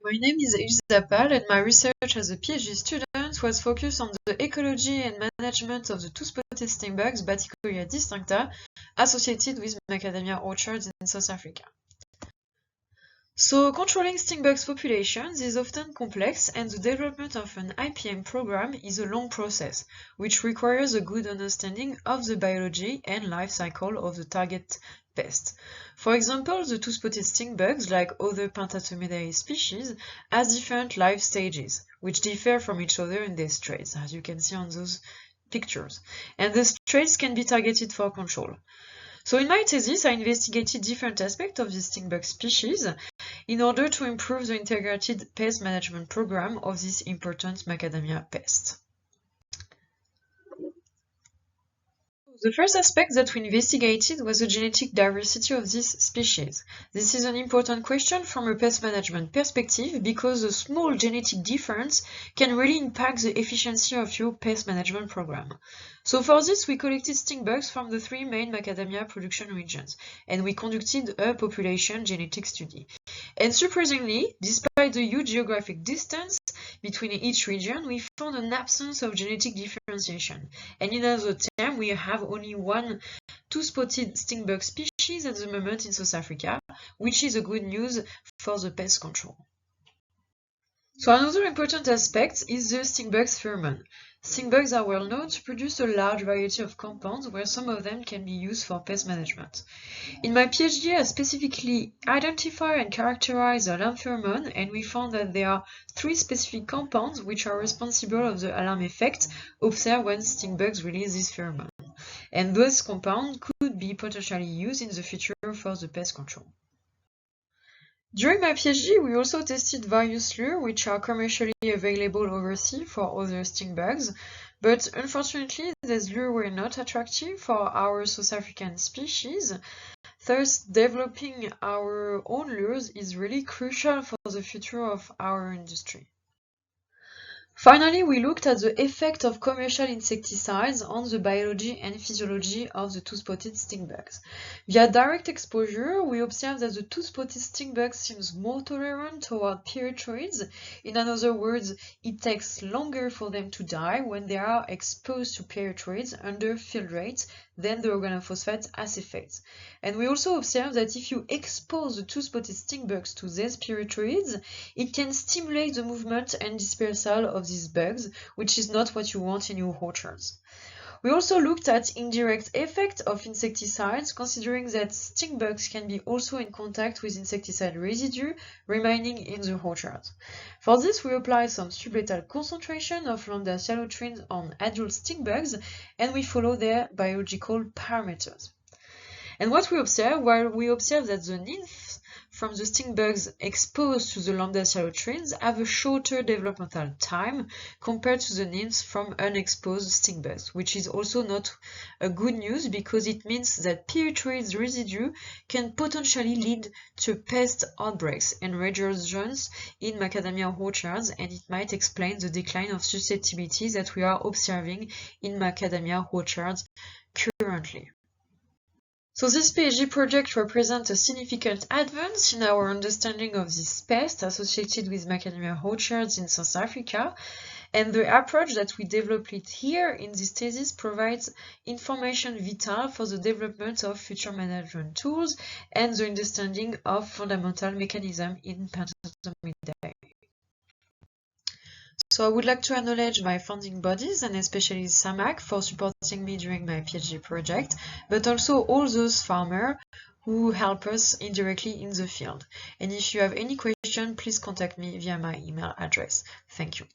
My name is Elisa Pal, and my research as a PhD student was focused on the ecology and management of the two-spotted stingbugs, Baticoria distincta, associated with macadamia orchards in South Africa. So, controlling stingbugs populations is often complex, and the development of an IPM program is a long process, which requires a good understanding of the biology and life cycle of the target pest. For example, the two-spotted stingbugs, like other Pentatomidae species, has different life stages, which differ from each other in their traits, as you can see on those pictures. And the traits can be targeted for control. So in my thesis, I investigated different aspects of the stingbug species in order to improve the integrated pest management program of this important macadamia pest. The first aspect that we investigated was the genetic diversity of this species. This is an important question from a pest management perspective because a small genetic difference can really impact the efficiency of your pest management program. So for this, we collected stingbugs from the three main macadamia production regions, and we conducted a population genetic study. And surprisingly, despite the huge geographic distance between each region, we found an absence of genetic differentiation. And in other terms, we have only one two-spotted stingbug species at the moment in South Africa, which is a good news for the pest control. So another important aspect is the stingbug's pheromone. Stingbugs are well known to produce a large variety of compounds, where some of them can be used for pest management. In my PhD, I specifically identified and characterized the alarm pheromone, and we found that there are three specific compounds which are responsible of the alarm effect observed when stingbugs release this pheromone. And those compounds could be potentially used in the future for the pest control. During my PhD, we also tested various lures which are commercially available overseas for other stingbugs, but unfortunately these lures were not attractive for our South African species. Thus, developing our own lures is really crucial for the future of our industry. Finally, we looked at the effect of commercial insecticides on the biology and physiology of the two-spotted stingbugs. Via direct exposure, we observed that the two-spotted stingbug seems more tolerant toward pyrethroids. In other words, it takes longer for them to die when they are exposed to pyrethroids under field rates than the organophosphate acephate. And we also observed that if you expose the two-spotted stingbugs to these pyrethroids, it can stimulate the movement and dispersal of these bugs, which is not what you want in your orchards. We also looked at indirect effect of insecticides, considering that stingbugs can be also in contact with insecticide residue remaining in the orchard. For this, we applied some sublethal concentration of lambda cyanotrins on adult stingbugs, and we follow their biological parameters. And what we observed, that the nymphs from the stingbugs exposed to the lambda cyanotrins have a shorter developmental time compared to the nymphs from unexposed stingbugs, which is also not a good news because it means that pyrethroids residue can potentially lead to pest outbreaks and resurgence in macadamia orchards, and it might explain the decline of susceptibility that we are observing in macadamia orchards currently. So this PhD project represents a significant advance in our understanding of this pest associated with macadamia orchards in South Africa, and the approach that we developed here in this thesis provides information vital for the development of future management tools and the understanding of fundamental mechanisms in Pentatomidae. So I would like to acknowledge my funding bodies, and especially SAMAC, for supporting me during my PhD project, but also all those farmers who help us indirectly in the field. And if you have any question, please contact me via my email address. Thank you.